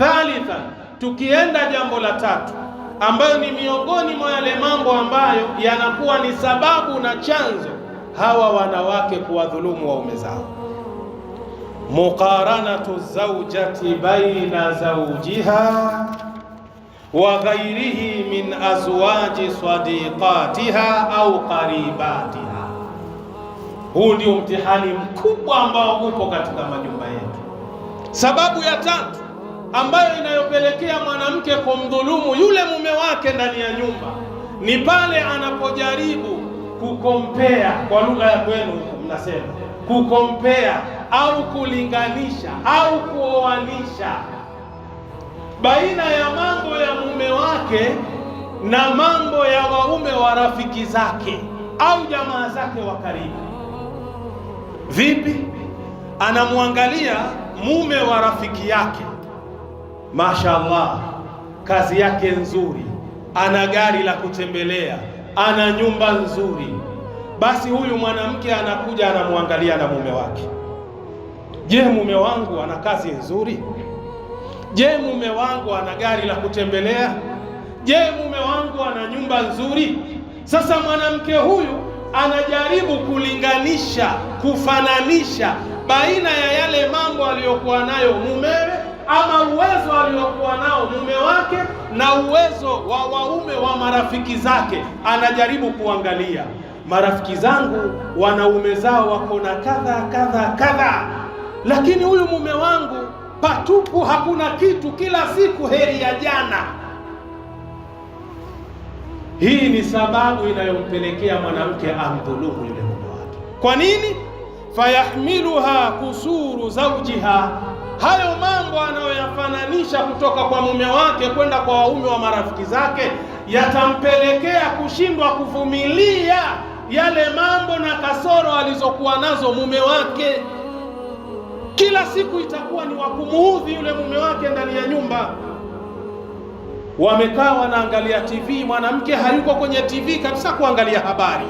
Thalitha, tukienda jambo la tatu, ambayo ni miongoni mwa yale mambo ambayo yanakuwa ni sababu na chanzo hawa wanawake kuwadhulumu waume zao, muqaranatu zawjati baina zawjiha wa ghairihi min azwaji sadiqatiha au qaribatiha. Huu ndio mtihani mkubwa ambao upo katika majumba yetu. Sababu ya tatu ambayo inayopelekea mwanamke kumdhulumu yule mume wake ndani ya nyumba ni pale anapojaribu kukompea, kwa lugha ya kwenu mnasema kukompea au kulinganisha au kuoanisha baina ya mambo ya mume wake na mambo ya waume wa rafiki zake au jamaa zake wa karibu. Vipi? Anamwangalia mume wa rafiki yake, mashaallah, kazi yake nzuri, ana gari la kutembelea, ana nyumba nzuri. Basi huyu mwanamke anakuja anamwangalia na mume wake, je, mume wangu ana kazi nzuri? Je, mume wangu ana gari la kutembelea? Je, mume wangu ana nyumba nzuri? Sasa mwanamke huyu anajaribu kulinganisha, kufananisha baina ya yale mambo aliyokuwa nayo mumewe ama uwezo aliokuwa nao mume wake na uwezo wa waume wa marafiki zake. Anajaribu kuangalia, marafiki zangu wanaume zao wako na kadha kadha kadha, lakini huyu mume wangu patupu, hakuna kitu, kila siku heri ya jana. Hii ni sababu inayompelekea mwanamke amdhulumu yule mume wake. Kwa nini? Fayahmiluha kusuru zawjiha, hayo mambo anayoyafananisha kutoka kwa mume wake kwenda kwa waume wa marafiki zake yatampelekea kushindwa kuvumilia yale mambo na kasoro alizokuwa nazo mume wake. Kila siku itakuwa ni wakumuudhi yule mume wake ndani ya nyumba. Wamekaa wanaangalia TV, mwanamke hayuko kwenye TV kabisa kuangalia habari,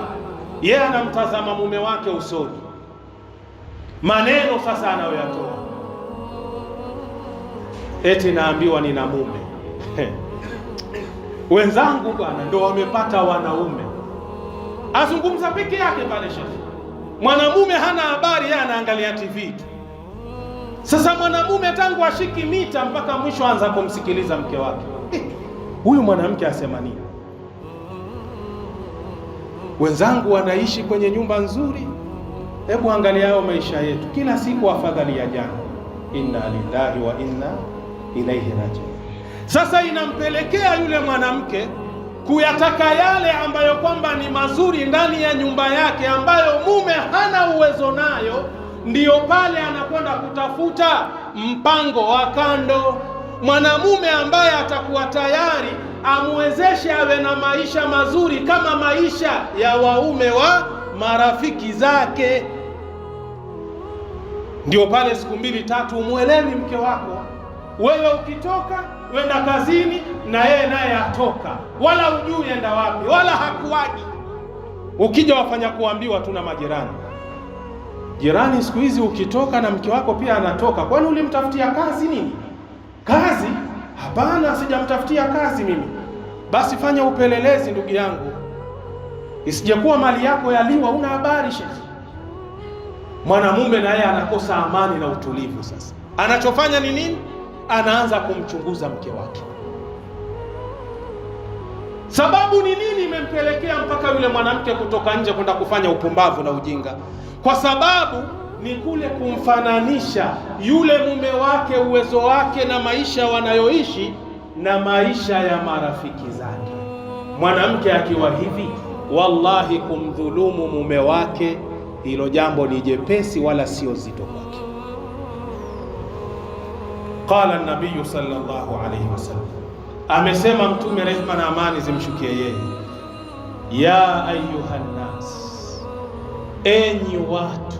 yeye anamtazama mume wake usoni. Maneno sasa anayoyatoa, eti naambiwa nina mume wenzangu bwana ndio wamepata wanaume. Azungumza peke yake pale shehe, mwanamume hana habari, yeye anaangalia TV tu. Sasa mwanamume tangu ashiki mita mpaka mwisho anza kumsikiliza mke wake. Huyu mwanamke asema nini? Wenzangu wanaishi kwenye nyumba nzuri, hebu angalia yao maisha yetu, kila siku afadhali ya jana. Inna lillahi wa inna ilaihi rajiun. Sasa inampelekea yule mwanamke kuyataka yale ambayo kwamba ni mazuri ndani ya nyumba yake, ambayo mume hana uwezo nayo. Ndiyo pale anakwenda kutafuta mpango wa kando, mwanamume ambaye atakuwa tayari amwezeshe awe na maisha mazuri kama maisha ya waume wa marafiki zake. Ndio pale siku mbili tatu umuelewi mke wako. Wewe ukitoka wenda kazini na yeye naye atoka, wala hujui enda wapi, wala hakuwaji. Ukija wafanya kuambiwa tuna majirani. Jirani siku hizi ukitoka na mke wako pia anatoka. Kwani ulimtafutia kazi nini? Kazi? Hapana, sijamtafutia kazi mimi. Basi fanya upelelezi ndugu yangu, isijakuwa mali yako yaliwa, una habari shekhi. Mwanamume na yeye anakosa amani na utulivu. Sasa anachofanya ni nini? Anaanza kumchunguza mke wake. Sababu ni nini imempelekea mpaka yule mwanamke kutoka nje kwenda kufanya upumbavu na ujinga? Kwa sababu ni kule kumfananisha yule mume wake, uwezo wake na maisha wanayoishi na maisha ya marafiki zake. Mwanamke akiwa hivi, wallahi kumdhulumu mume wake, hilo jambo ni jepesi wala sio zito kwake. Qala an-nabiy sallallahu alayhi wasallam, amesema Mtume, rehma na amani zimshukie yeye, ya ayuhan nas, enyi watu,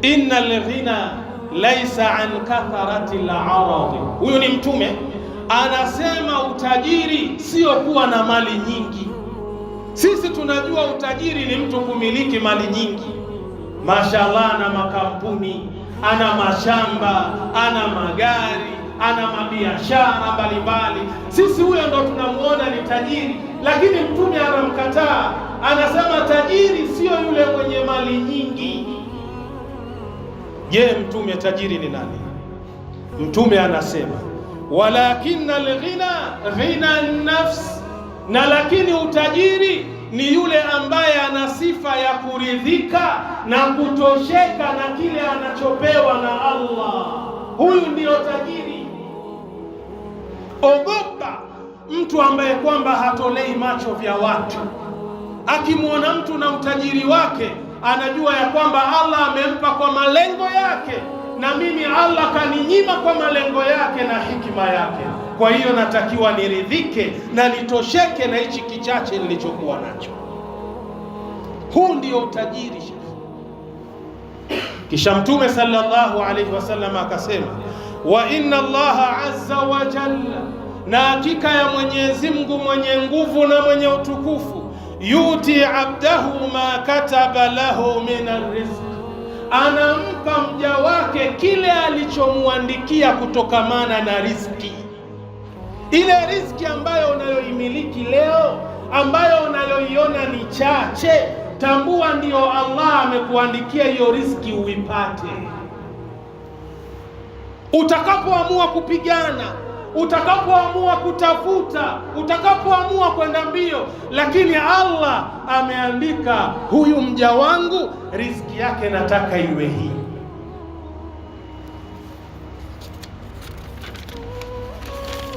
innal ghina laysa an kathrati al-arad. Huyu ni Mtume anasema utajiri sio kuwa na mali nyingi. Sisi tunajua utajiri ni mtu kumiliki mali nyingi, mashallah, ana makampuni, ana mashamba, ana magari, ana mabiashara mbalimbali. Sisi huyo ndo tunamuona ni tajiri, lakini Mtume anamkataa, anasema tajiri sio yule mwenye mali nyingi. Je, Mtume tajiri ni nani? Mtume anasema walakinna alghina ghina nafs, na lakini utajiri ni yule ambaye ana sifa ya kuridhika na kutosheka na kile anachopewa na Allah. Huyu ndiyo tajiri. Ogopa mtu ambaye kwamba hatolei macho vya watu. Akimwona mtu na utajiri wake, anajua ya kwamba Allah amempa kwa malengo yake, na mimi Allah kaninyima kwa malengo yake na hikima yake. Kwa hiyo natakiwa niridhike na nitosheke na hichi kichache nilichokuwa nacho. Huu ndio utajiri. Kisha Mtume sallallahu alaihi wasallam akasema, wa inna Allaha azza wa jalla, na hakika ya Mwenyezi Mungu mwenye nguvu na mwenye utukufu, yuti abdahu ma kataba lahu min arrizq, anampa mja wake kile alichomuandikia kutokamana na riziki. Ile riziki ambayo unayoimiliki leo, ambayo unayoiona ni chache, tambua ndiyo Allah amekuandikia hiyo riziki uipate. Utakapoamua kupigana, utakapoamua kutafuta, utakapoamua kwenda mbio, lakini Allah ameandika huyu mja wangu riziki yake nataka iwe hii.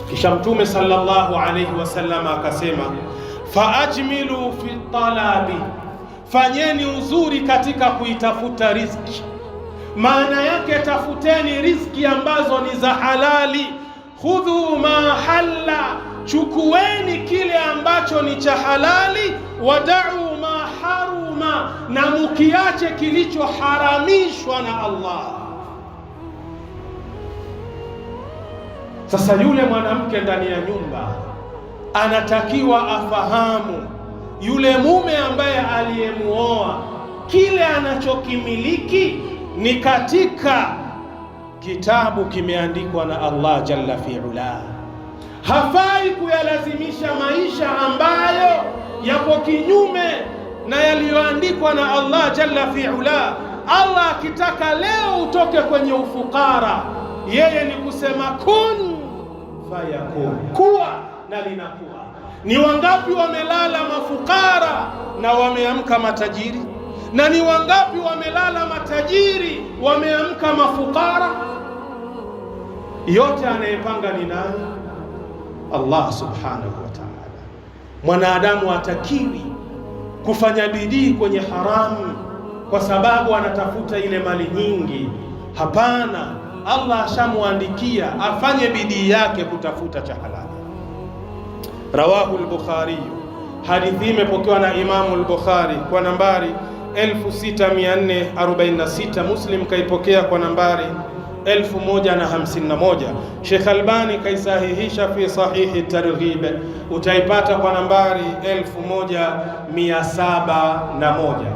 Kisha Mtume sallallahu alayhi wasallam akasema, faajmilu fi talabi, fanyeni uzuri katika kuitafuta riziki. Maana yake tafuteni riziki ambazo ni za halali. Khudhu ma halla, chukueni kile ambacho ni cha halali. Wadau ma haruma, na mukiache kilichoharamishwa na Allah. Sasa yule mwanamke ndani ya nyumba anatakiwa afahamu yule mume ambaye aliyemuoa kile anachokimiliki ni katika kitabu kimeandikwa na Allah jalla fi'ala. Hafai kuyalazimisha maisha ambayo yapo kinyume na yaliyoandikwa na Allah jalla fi'ala. Allah akitaka leo utoke kwenye ufukara, yeye ni kusema kun fayakun, kuwa na linakuwa. Ni wangapi wamelala mafukara na wameamka matajiri? Na ni wangapi wamelala matajiri wameamka mafukara? Yote anayepanga ni nani? Allah subhanahu wa ta'ala. Mwanadamu hatakiwi kufanya bidii kwenye haramu kwa sababu anatafuta ile mali nyingi. Hapana, Allah ashamuandikia afanye bidii yake kutafuta cha halali. Rawahu al-Bukhari, hadithi imepokewa na Imamu al-Bukhari kwa nambari 6446. Muslim kaipokea kwa nambari 1051. Sheikh Albani kaisahihisha fi sahihi targhib, utaipata kwa nambari 1701.